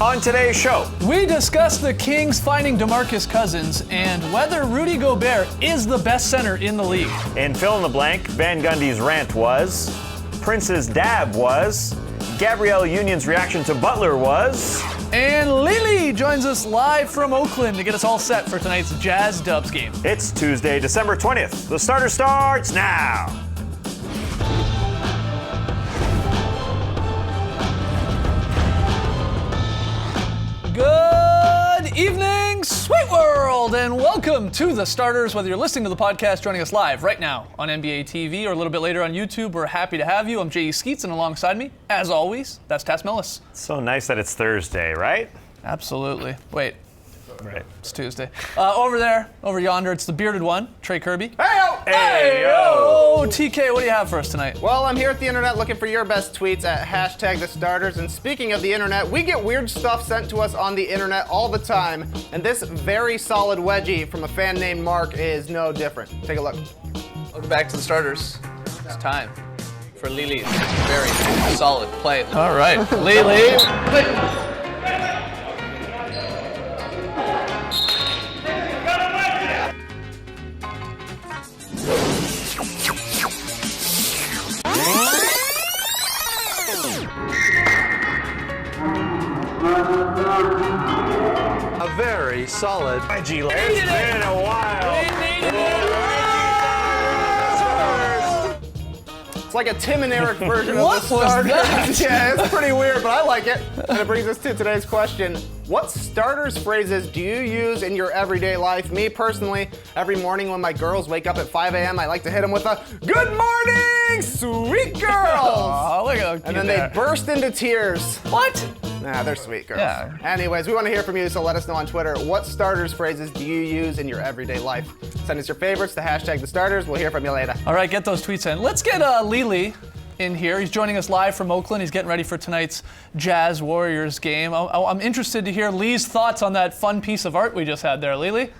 On today's show, we discuss the Kings finding DeMarcus Cousins and whether Rudy Gobert is the best center in the league. In Fill in the Blank, Van Gundy's rant was, Prince's dab was, Gabrielle Union's reaction to Butler was, and Lily joins us live from Oakland to get us all set for tonight's Jazz Dubs game. It's Tuesday, December 20th. The starter starts now. Good evening, Sweet World, and welcome to The Starters. Whether you're listening to the podcast, joining us live right now on NBA TV or a little bit later on YouTube, we're happy to have you. I'm J.E. Skeets, and alongside me, as always, that's Tass Mellis. It's so nice that it's Thursday, right? Absolutely. Wait. Right. It's Tuesday. Over yonder, it's the bearded one, Trey Kirby. Hey-o! Hey-o! TK, what do you have for us tonight? Well, I'm here at the internet looking for your best tweets at #TheStarters. And speaking of the internet, we get weird stuff sent to us on the internet all the time. And this very solid wedgie from a fan named Mark is no different. Take a look. Welcome back to the starters. It's time for Lili's very solid play. All right, Lily. A very solid Reggie, it's been a while. It's like a Tim and Eric version of What the was starters. that? Yeah, it's pretty weird, but I like it. And it brings us to today's question. What starters phrases do you use in your everyday life? Me personally, every morning when my girls wake up at 5 a.m., I like to hit them with a "Good morning, sweet girls!" Oh, look how cute And then they they are. burst into tears. What? Nah, they're sweet girls. Yeah. Anyways, we want to hear from you, so let us know on Twitter. What starters phrases do you use in your everyday life? Send us your favorites to #TheStarters. We'll hear from you later. All right, get those tweets in. Let's get Lily in here. He's joining us live from Oakland. He's getting ready for tonight's Jazz Warriors game. I'm interested to hear Lee's thoughts on that fun piece of art we just had there. Lily? It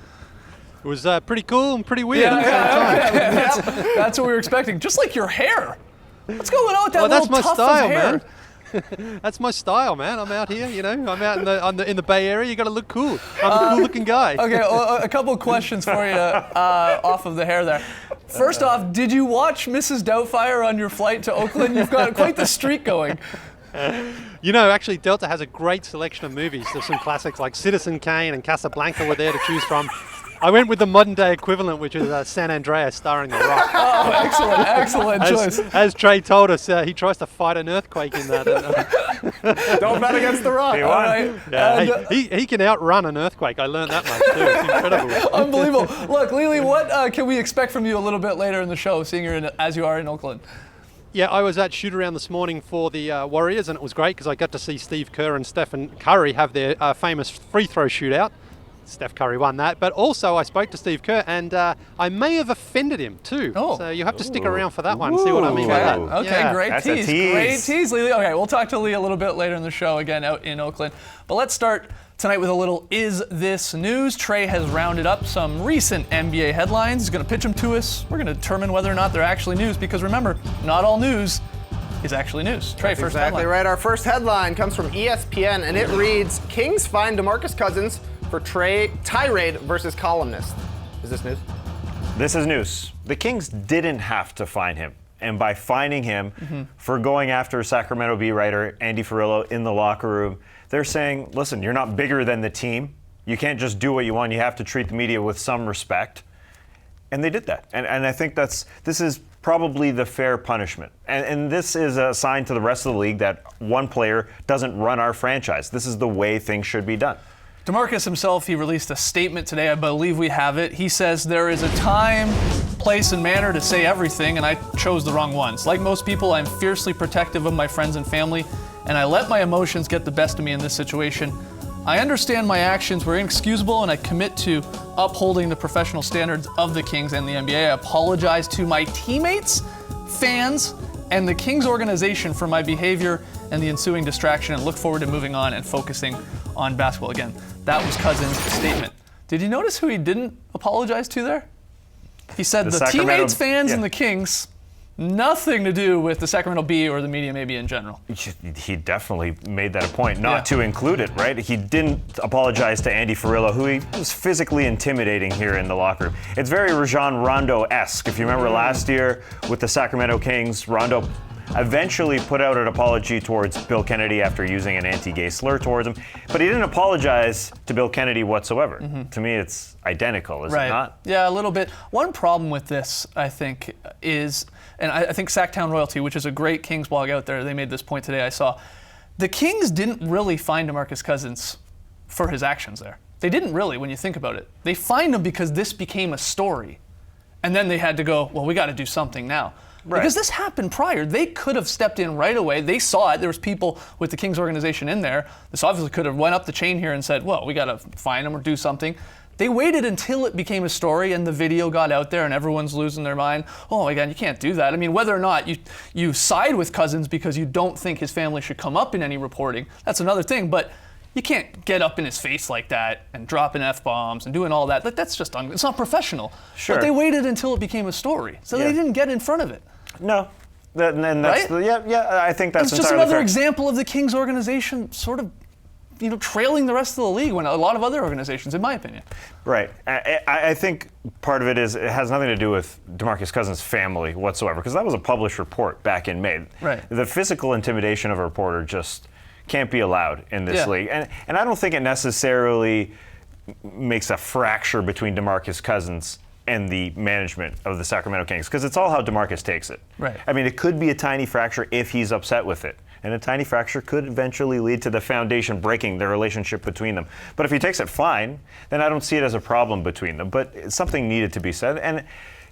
was pretty cool and pretty weird at the same time. That's what we were expecting. Just like your hair. What's going on with that Well, that's little my tuft style, of hair? man. That's my style, man. I'm out here, I'm out in the Bay Area. You got to look cool. I'm a cool-looking guy. Okay, a couple of questions for you off of the hair there. First off, did you watch Mrs. Doubtfire on your flight to Oakland? You've got quite the streak going. Actually, Delta has a great selection of movies. There's some classics like Citizen Kane and Casablanca were there to choose from. I went with the modern-day equivalent, which is San Andreas starring The Rock. Oh, excellent choice. As Trey told us, he tries to fight an earthquake in that. Don't bet against the Rock. You won. All right. Yeah, And, he can outrun an earthquake. I learned that much too. It's incredible. unbelievable. Look, Lily, what can we expect from you a little bit later in the show, seeing you're as you are in Oakland? Yeah, I was at shoot-around this morning for the Warriors, and it was great because I got to see Steve Kerr and Stephen Curry have their famous free throw shootout. Steph Curry won that, but also I spoke to Steve Kerr, and I may have offended him too. Oh. So you have to stick around for that one, see what I mean by that. Okay, Yeah. great That's a tease. tease. Great tease, Lily. Okay, we'll talk to Lee a little bit later in the show again out in Oakland. But let's start tonight with a little Is This News? Trey has rounded up some recent NBA headlines. He's going to pitch them to us. We're going to determine whether or not they're actually news, because remember, not all news is actually news. Trey, That's first exactly headline. right. Our first headline comes from ESPN, and it reads, Kings find DeMarcus Cousins for tirade versus columnist. Is this news? This is news. The Kings didn't have to fine him. And by fining him for going after Sacramento beat writer Andy Ferrillo in the locker room, they're saying, listen, you're not bigger than the team. You can't just do what you want. You have to treat the media with some respect. And they did that. And I think this is probably the fair punishment. And this is a sign to the rest of the league that one player doesn't run our franchise. This is the way things should be done. DeMarcus himself, he released a statement today. I believe we have it. He says, there is a time, place, and manner to say everything, and I chose the wrong ones. Like most people, I'm fiercely protective of my friends and family, and I let my emotions get the best of me in this situation. I understand my actions were inexcusable, and I commit to upholding the professional standards of the Kings and the NBA. I apologize to my teammates, fans, and the Kings organization for my behavior and the ensuing distraction, and look forward to moving on and focusing on basketball again. That was Cousins' statement. Did you notice who he didn't apologize to there? He said the Sacramento- teammates, fans, yeah. and the Kings, Nothing to do with the Sacramento Bee or the media maybe in general. He definitely made that a point not Yeah. to include it, right? He didn't apologize to Andy Ferrillo, who he was physically intimidating here in the locker room. It's very Rajon Rondo-esque. If you remember last year with the Sacramento Kings, Rondo eventually put out an apology towards Bill Kennedy after using an anti-gay slur towards him, but he didn't apologize to Bill Kennedy whatsoever. To me, it's identical, is it not? Yeah, a little bit. One problem with this, I think, is, and I think Sacktown Royalty, which is a great Kings blog out there, they made this point today, I saw, the Kings didn't really fine DeMarcus Cousins for his actions there. They didn't really, when you think about it. They fined him because this became a story. And then they had to go, well, we got to do something now. Right. Because this happened prior. They could have stepped in right away. They saw it. There was people with the Kings organization in there. This obviously could have went up the chain here and said, well, we got to fine them or do something. They waited until it became a story and the video got out there and everyone's losing their mind. Oh my God, you can't do that. I mean, whether or not you side with Cousins because you don't think his family should come up in any reporting, that's another thing. But you can't get up in his face like that and dropping F-bombs and doing all that. That's just, it's not professional. Sure. But they waited until it became a story. So Yeah. they didn't get in front of it. No. And that's Right? I think that's It's just entirely another fair. example of the Kings organization sort of, trailing the rest of the league when a lot of other organizations, in my opinion. Right. I think part of it has nothing to do with DeMarcus Cousins' family whatsoever, because that was a published report back in May. Right. The physical intimidation of a reporter just can't be allowed in this Yeah. league. And I don't think it necessarily makes a fracture between DeMarcus Cousins and the management of the Sacramento Kings, because it's all how DeMarcus takes it. Right. I mean, it could be a tiny fracture if he's upset with it. And a tiny fracture could eventually lead to the foundation breaking the relationship between them. But if he takes it fine, then I don't see it as a problem between them. But something needed to be said. And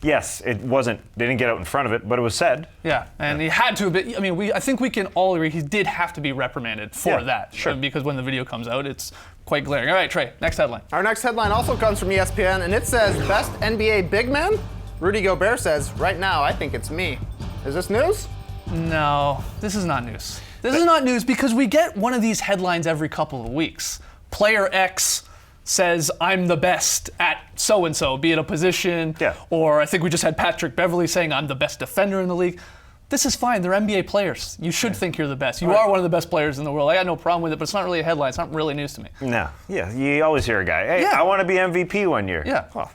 yes, they didn't get out in front of it, but it was said. Yeah, and he had to have been, I think we can all agree he did have to be reprimanded for Yeah, that. sure. Because when the video comes out, it's quite glaring. All right, Trey, next headline. Our next headline also comes from ESPN, and it says, best NBA big man? Rudy Gobert says, right now, I think it's me. Is this news? No, this is not news. This is not news because we get one of these headlines every couple of weeks. Player X says, I'm the best at so-and-so, be it a position, Yeah. or I think we just had Patrick Beverley saying, I'm the best defender in the league. This is fine. They're NBA players. You should think you're the best. You are one of the best players in the world. I got no problem with it, but it's not really a headline. It's not really news to me. No. Yeah, you always hear a guy, hey, Yeah. I want to be MVP one year. Yeah. Well,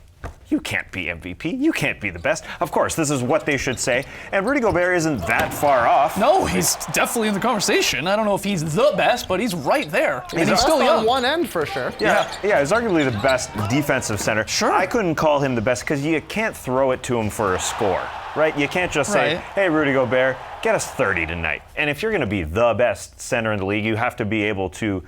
you can't be MVP. You can't be the best. Of course, this is what they should say. And Rudy Gobert isn't that far off. No, he's definitely in the conversation. I don't know if he's the best, but he's right there. And he's still Best young. on one end for sure. Yeah, he's arguably the best defensive center. Sure. I couldn't call him the best because you can't throw it to him for a score, right? You can't just say, Right. hey, Rudy Gobert, get us 30 tonight. And if you're going to be the best center in the league, you have to be able to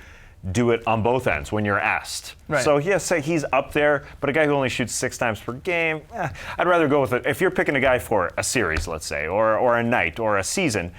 do it on both ends when you're asked. Right. So yes, say he's up there, but a guy who only shoots 6 times per game, I'd rather go with it. If you're picking a guy for a series, let's say, or a night, or a season,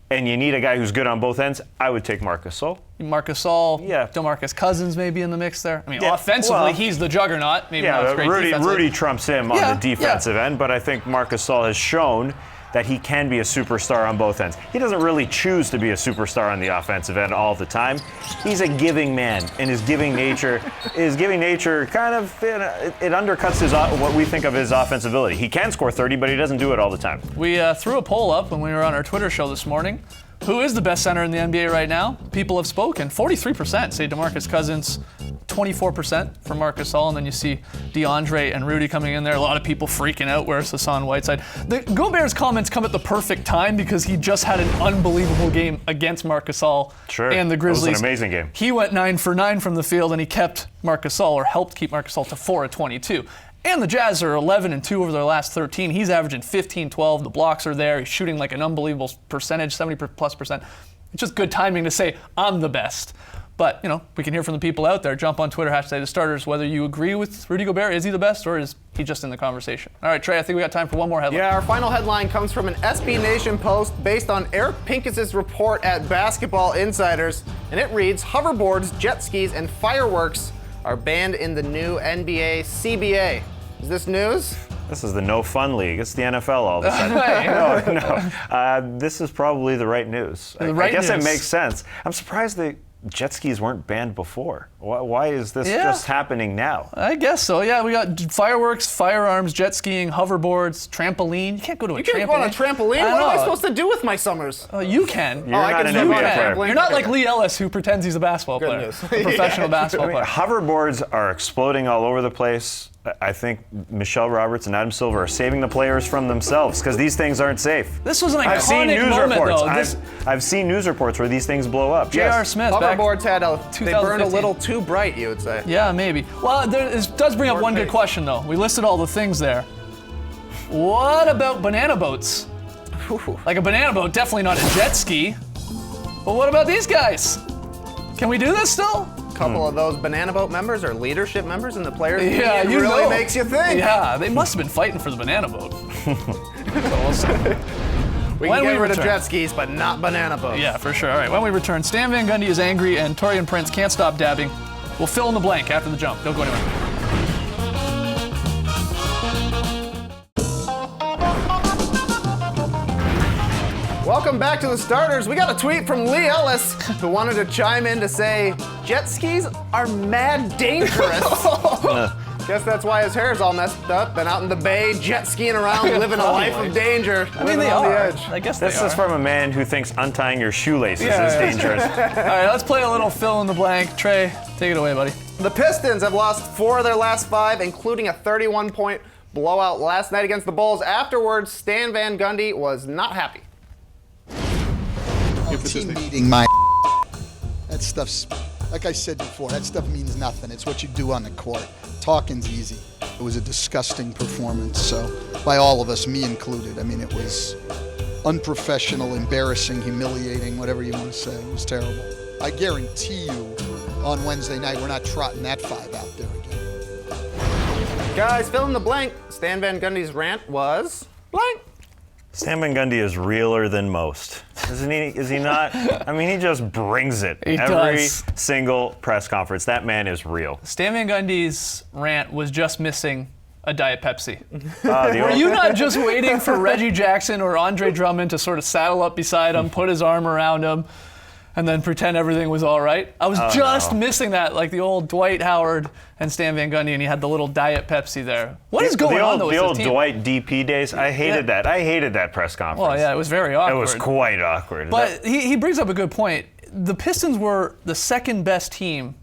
and you need a guy who's good on both ends, I would take Marc Gasol. Marc Gasol, Yeah. DeMarcus Cousins maybe in the mix there. I mean, Yeah, offensively, well- he's the juggernaut. Maybe not Yeah, as great Rudy defensively. trumps him on Yeah, the defensive end, but I think Marc Gasol has shown that he can be a superstar on both ends. He doesn't really choose to be a superstar on the offensive end all the time. He's a giving man, and his giving nature kind of it undercuts what we think of his offensive ability. He can score 30, but he doesn't do it all the time. We threw a poll up when we were on our Twitter show this morning. Who is the best center in the NBA right now? People have spoken. 43% say DeMarcus Cousins, 24% for Marc Gasol, and then you see DeAndre and Rudy coming in there. A lot of people freaking out. Where's Hassan Whiteside? Gobert's comments come at the perfect time because he just had an unbelievable game against Marc Gasol Sure. and the That was an Grizzlies. amazing game. He went 9 for 9 from the field, and he kept Marc Gasol, or helped keep Marc Gasol to 4 of 22. And the Jazz are 11-2 over their last 13. He's averaging 15-12. The blocks are there. He's shooting like an unbelievable percentage, 70+%. It's just good timing to say, I'm the best. But, we can hear from the people out there. Jump on Twitter, #TheStarters, whether you agree with Rudy Gobert. Is he the best, or is he just in the conversation? All right, Trey, I think we got time for one more headline. Yeah, our final headline comes from an SB Nation post based on Eric Pincus's report at Basketball Insiders, and it reads, hoverboards, jet skis, and fireworks are banned in the new NBA CBA. Is this news? This is the no fun league. It's the NFL all of a sudden. No. This is probably the right news. The right I guess news. it makes sense. I'm surprised the jet skis weren't banned before. Why is this Yeah. just happening now? I guess so. Yeah, we got fireworks, firearms, jet skiing, hoverboards, trampoline. You can't go to a You trampoline. can't go on a trampoline? I What am I know. supposed to do with my summers? You can. You're I not can an still go on a NBA player. trampoline. You're not like Lee Ellis, who pretends he's a basketball player, news. a professional basketball player. Hoverboards are exploding all over the place. I think Michelle Roberts and Adam Silver are saving the players from themselves because these things aren't safe. This was an I've seen iconic news moment, reports. though. I've seen news reports where these things blow up. J.R. Yes. Smith back. Hoverboards they burned a 2015. little too bright, you would say. Yeah, maybe. Well, it does bring up one good question, though. We listed all the things there. What about banana boats? Like a banana boat, definitely not a jet ski. But what about these guys? Can we do this still? A couple of those banana boat members are leadership members in the players' Yeah, union. you really know. makes you think. Yeah, they must have been fighting for the banana boat. We When can we get rid of return. jet skis, but not banana boats. Yeah, for sure. All right, when we return, Stan Van Gundy is angry and Torian Prince can't stop dabbing. We'll fill in the blank after the jump. Don't go anywhere. Welcome back to the starters. We got a tweet from Lee Ellis who wanted to chime in to say jet skis are mad dangerous. Guess that's why his hair's all messed up. Been out in the bay, jet skiing around, living a life of danger. I mean, they on the are. edge. I guess This they is are. from a man who thinks untying your shoelaces Yeah. is dangerous. All right, let's play a little fill in the blank. Trey, take it away, buddy. The Pistons have lost 4 of their last 5, including a 31-point blowout last night against the Bulls. Afterwards, Stan Van Gundy was not happy. Team meeting my that stuff's like I said before, that stuff means nothing. It's what you do on the court. Talking's easy. It was a disgusting performance, so by all of us, me included. I mean, it was unprofessional, embarrassing, humiliating, whatever you want to say. It was terrible. I guarantee you on Wednesday night we're not trotting that 5 out there again. Guys, fill in the blank. Stan Van Gundy's rant was blank. Stan Van Gundy is realer than most. Isn't he? Is he not? I mean, he just brings it. He Every does. single press conference. That man is real. Stan Van Gundy's rant was just missing a Diet Pepsi. The Were old- you not just waiting for Reggie Jackson or Andre Drummond to sort of saddle up beside him, put his arm around him, and then pretend everything was all right? I was just missing that, like the old Dwight Howard and Stan Van Gundy, and he had the little Diet Pepsi there. What is going on, though, with The this old team? Dwight DP days. I hated Yeah. that. I hated that press conference. Well, yeah, it was very It awkward. was quite awkward. But he brings up a good point. The Pistons were the second best team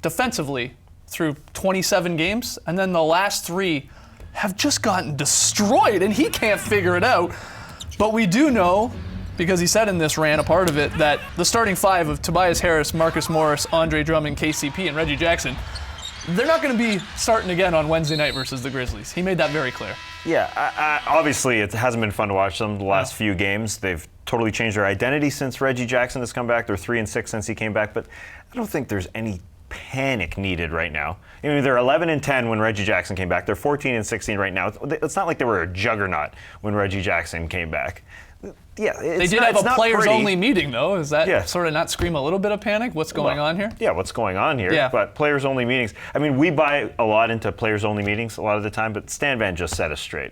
defensively through 27 games, and then the last 3 have just gotten destroyed, and he can't figure it out. But we do know, because he said in this rant, a part of it, that the starting 5 of Tobias Harris, Marcus Morris, Andre Drummond, KCP, and Reggie Jackson, they're not going to be starting again on Wednesday night versus the Grizzlies. He made that very clear. Yeah, obviously it hasn't been fun to watch them the last few games. They've totally changed their identity since Reggie Jackson has come back. They're 3-6 since he came back, but I don't think there's any panic needed right now. I mean, they're 11-10 when Reggie Jackson came back. They're 14-16 right now. It's not like they were a juggernaut when Reggie Jackson came back. Yeah, They did have a players-only meeting, though. Does that Yeah. sort of not scream a little bit of panic? What's going on here? Yeah, what's going on here? Yeah. But players-only meetings. I mean, we buy a lot into players-only meetings a lot of the time, but Stan Van just set us straight.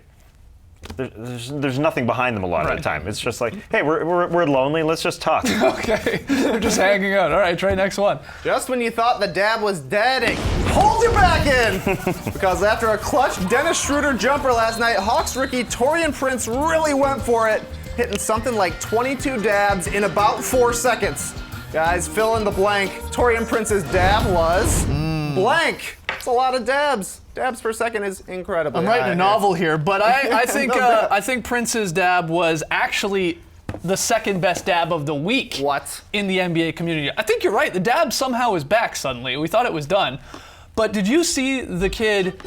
There's nothing behind them a lot of the time. It's just like, hey, we're lonely. Let's just talk. Okay, they're just hanging out. All right, Trey, next one. Just when you thought the dab was dead, it pulled you back in. Because after a clutch Dennis Schroeder jumper last night, Hawks rookie Torian Prince really went for it, hitting something like 22 dabs in about 4 seconds. Guys, fill in the blank. Torian Prince's dab was blank. It's a lot of dabs. Dabs per second is incredible. I'm writing a novel here, but I think No, I think Prince's dab was actually the second best dab of the week. What? In the NBA community? I think you're right. The dab somehow is back suddenly. We thought it was done, but did you see the kid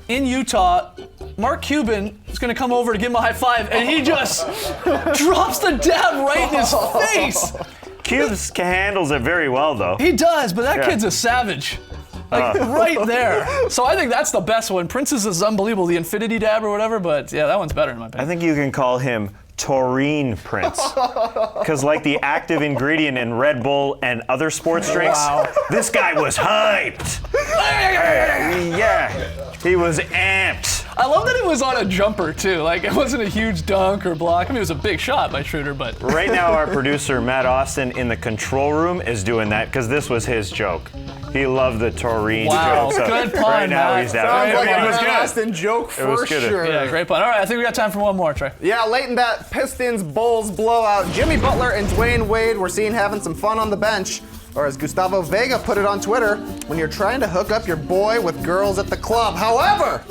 in Utah? Mark Cuban is going to come over to give him a high five, and he just drops the dab right in his face. Cubes handles it very well, though. He does, but that Yeah. kid's a savage. Like, right there. So I think that's the best one. Prince's is unbelievable, the Infinity Dab or whatever, but yeah, that one's better in my I opinion. think you can call him Taurine Prince. Because like the active ingredient in Red Bull and other sports drinks, this guy was hyped. Yeah, he was amped. I love that it was on a jumper too. Like it wasn't a huge dunk or block. I mean, it was a big shot by Schroeder, but Right now, our producer Matt Austin in the control room is doing that because this was his joke. He loved the Taurine Wow, joke. So good pun, right now Matt. he's Sounds out. like It was a good. Austin joke It was for good. sure. yeah, great pun. All right, I think we got time for one more, Trey. Yeah, late in that Pistons-Bulls blowout, Jimmy Butler and Dwayne Wade were seen having some fun on the bench. Or as Gustavo Vega put it on Twitter, when you're trying to hook up your boy with girls at the club. However,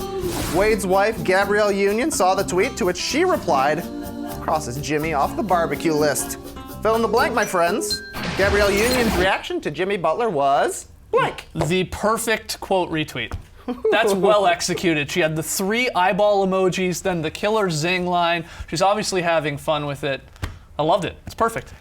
Wade's wife, Gabrielle Union, saw the tweet, to which she replied, crosses Jimmy off the barbecue list. Fill in the blank, my friends. Gabrielle Union's reaction to Jimmy Butler was blank. The perfect quote retweet. That's well executed. She had the 3 eyeball emojis, then the killer zing line. She's obviously having fun with it. I loved it. It's perfect.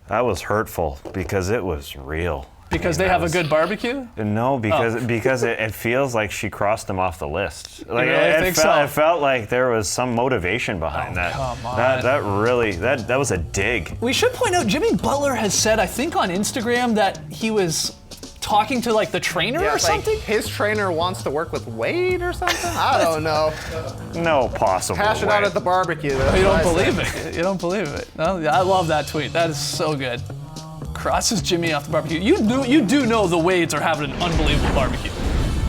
That was hurtful because it was real. Because I mean, they have a that good barbecue? No, because it feels like she crossed him off the list. Like really think so? It felt like there was some motivation behind that. come on. That really that was a dig. We should point out Jimmy Butler has said, I think on Instagram, that he was talking to like the trainer or It's like something. his trainer wants to work with Wade or something? I don't know. No possible Hash it way. out at the barbecue. Though. You don't believe it. You don't believe it. No, I love that tweet. That is so good. Crosses Jimmy off the barbecue. You do know the Wades are having an unbelievable barbecue.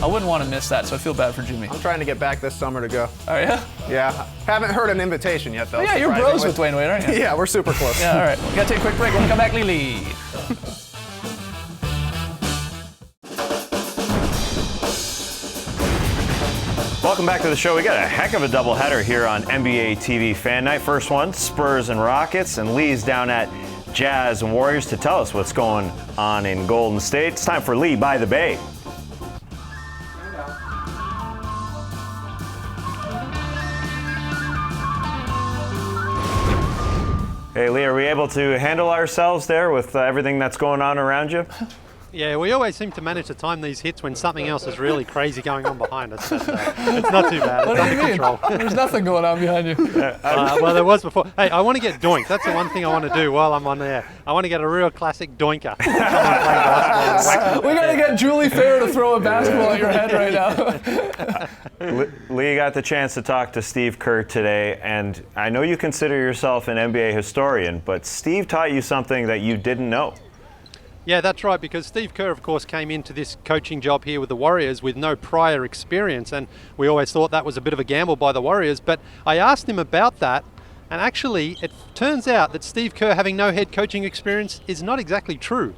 I wouldn't want to miss that, so I feel bad for Jimmy. I'm trying to get back this summer to go. Are you? Yeah. Haven't heard an invitation yet, though. Oh, yeah, you're bros with surprisingly. Dwayne Wade, aren't you? Yeah, we're super close. Yeah, all right. We gotta take a quick break. When we come back, Lily. Welcome back to the show. We got a heck of a doubleheader here on NBA TV Fan Night. First one, Spurs and Rockets, and Lee's down at Jazz and Warriors to tell us what's going on in Golden State. It's time for Lee by the Bay. Hey Lee, are we able to handle ourselves there with everything that's going on around you? Yeah, we always seem to manage to time these hits when something else is really crazy going on behind us. But, it's not too bad. What It's do you under mean? control. There's nothing going on behind you. Well, there was before. Hey, I want to get doinked. That's the one thing I want to do while I'm on there. I want to get a real classic doinker. We gotta get Julie Fair to throw a basketball at your head right now. Lee got the chance to talk to Steve Kerr today, and I know you consider yourself an NBA historian, but Steve taught you something that you didn't know. Yeah, that's right, because Steve Kerr, of course, came into this coaching job here with the Warriors with no prior experience, and we always thought that was a bit of a gamble by the Warriors. But I asked him about that, and actually it turns out that Steve Kerr having no head coaching experience is not exactly true.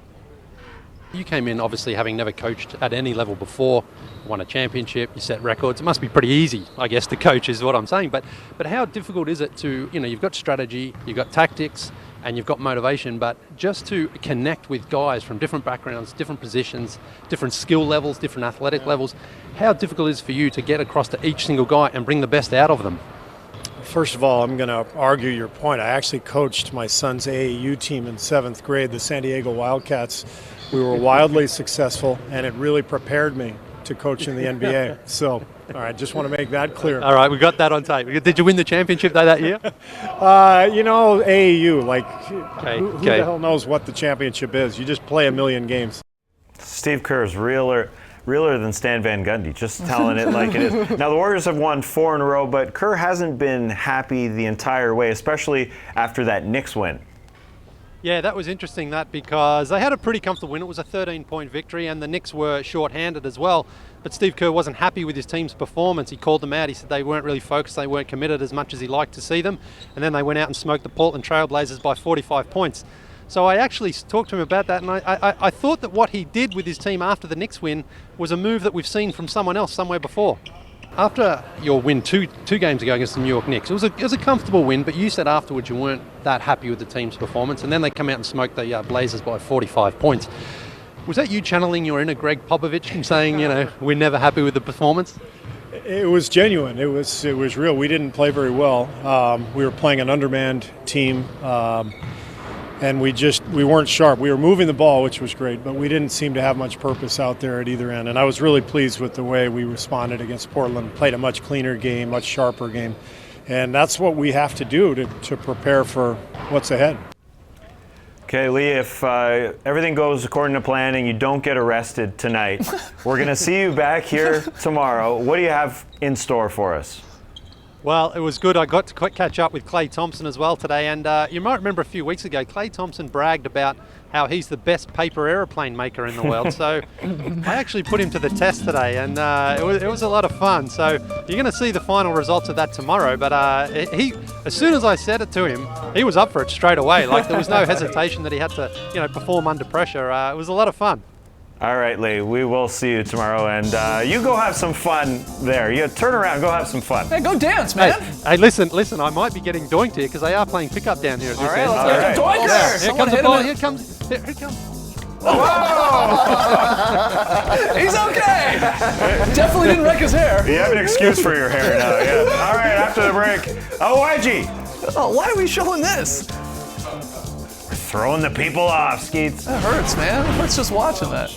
You came in obviously having never coached at any level before, won a championship, you set records. It must be pretty easy, I guess, to coach is what I'm saying. But how difficult is it to, you've got strategy, you've got tactics, and you've got motivation, but just to connect with guys from different backgrounds, different positions, different skill levels, different athletic levels, how difficult is it for you to get across to each single guy and bring the best out of them? First of all, I'm going to argue your point. I actually coached my son's AAU team in 7th grade, the San Diego Wildcats. We were wildly successful, and it really prepared me to coach in the NBA. So, all right, just want to make that clear. All right, we got that on tape. Did you win the championship though that year? AAU, like, who okay. the hell knows what the championship is? You just play a million games. Steve Kerr is realer than Stan Van Gundy, just telling it like it is. Now, the Warriors have won 4 in a row, but Kerr hasn't been happy the entire way, especially after that Knicks win. Yeah, that was interesting, because they had a pretty comfortable win. It was a 13-point victory, and the Knicks were short-handed as well. But Steve Kerr wasn't happy with his team's performance. He called them out. He said they weren't really focused, they weren't committed as much as he liked to see them. And then they went out and smoked the Portland Trailblazers by 45 points. So I actually talked to him about that, and I thought that what he did with his team after the Knicks win was a move that we've seen from someone else somewhere before. After your win two games ago against the New York Knicks, it was a comfortable win, but you said afterwards you weren't that happy with the team's performance, and then they come out and smoke the Blazers by 45 points. Was that you channeling your inner Greg Popovich and saying, we're never happy with the performance? It was genuine. It was real. We didn't play very well. We were playing an undermanned team, and we weren't sharp. We were moving the ball, which was great, but we didn't seem to have much purpose out there at either end. And I was really pleased with the way we responded against Portland. Played a much cleaner game, much sharper game, and that's what we have to do to prepare for what's ahead. Okay, Lee, if everything goes according to plan and you don't get arrested tonight, we're going to see you back here tomorrow. What do you have in store for us? Well, it was good. I got to catch up with Klay Thompson as well today, and you might remember a few weeks ago, Klay Thompson bragged about how he's the best paper aeroplane maker in the world. So I actually put him to the test today, and it was a lot of fun. So you're going to see the final results of that tomorrow. But he, as soon as I said it to him, he was up for it straight away. Like there was no hesitation that he had to, perform under pressure. It was a lot of fun. All right, Lee, we will see you tomorrow, and you go have some fun there. You turn around, go have some fun. Hey, go dance, man. Hey, listen, I might be getting doinked here because they are playing pickup down here at this end. Let's get the doinker. Here Someone comes the hit ball. him. Here it comes. He's okay. Definitely didn't wreck his hair. You have an excuse for your hair now, yeah. All right, after the break, Wedgie. Oh, why are we showing this? Throwing the people off, Skeets. That hurts, man. It hurts just watching that.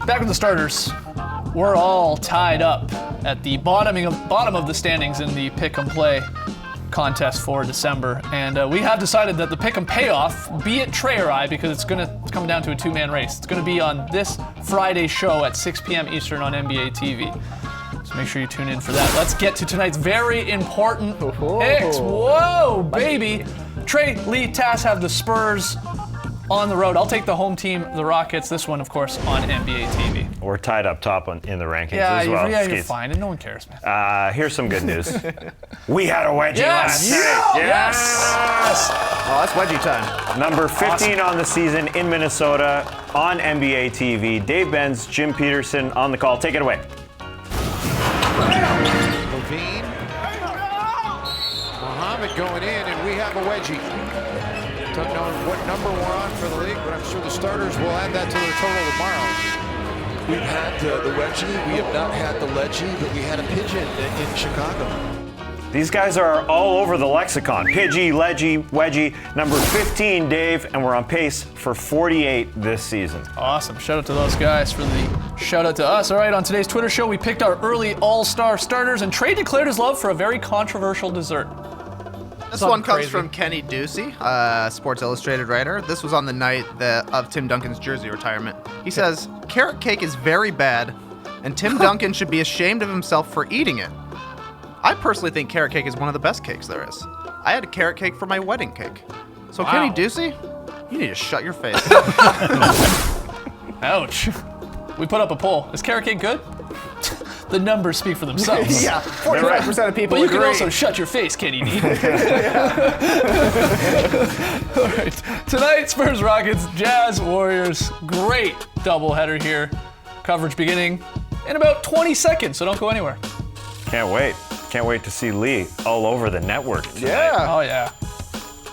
Back with the starters. We're all tied up at the bottom of the standings in the Pick 'em Play contest for December, and we have decided that the Pick 'em Payoff, be it Trey or I, because it's going to come down to a two-man race. It's going to be on this Friday show at 6 p.m. Eastern on NBA TV. So make sure you tune in for that. Let's get to tonight's very important picks. Whoa, baby! Trey, Lee, Tass have the Spurs on the road. I'll take the home team, the Rockets. This one, of course, on NBA TV. We're tied up top in the rankings as well. Yeah, you're Skeets. fine, and no one cares, man. Here's some good news. We had a wedgie last night. Yes! Oh, that's wedgie time. Number 15 on the season in Minnesota on NBA TV. Dave Benz, Jim Peterson on the call. Take it away. Levine. Muhammad going in, and we have a wedgie. Don't know what number we're on for the league, but I'm sure the starters will add that to their total tomorrow. We've had the wedgie, we have not had the ledgie, but we had a pigeon in Chicago. These guys are all over the lexicon. Pidgey, ledgie, wedgie. Number 15, Dave, and we're on pace for 48 this season. Awesome. Shout out to those guys for the shout out to us. All right, on today's Twitter show, we picked our early all-star starters, and Trey declared his love for a very controversial dessert. This one comes from Kenny Ducey, Sports Illustrated writer. This was on the night of Tim Duncan's jersey retirement. He says, carrot cake is very bad, and Tim Duncan should be ashamed of himself for eating it. I personally think carrot cake is one of the best cakes there is. I had a carrot cake for my wedding cake. So Kenny Ducey, you need to shut your face. Ouch. We put up a poll. Is carrot cake good? The numbers speak for themselves. Yeah, 45% of people But you agree. can also shut your face, Kenny D. All right. Tonight, Spurs, Rockets, Jazz, Warriors. Great doubleheader here. Coverage beginning in about 20 seconds, so don't go anywhere. Can't wait. Can't wait to see Lee all over the network tonight. Yeah. Oh, yeah.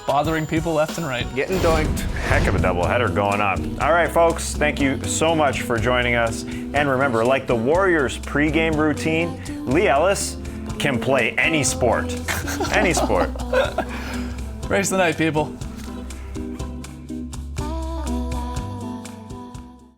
Bothering people left and right. Getting doinked. Heck of a doubleheader going on. All right, folks, thank you so much for joining us. And remember, like the Warriors pregame routine, Lee Ellis can play any sport. Any sport. Race the night, people.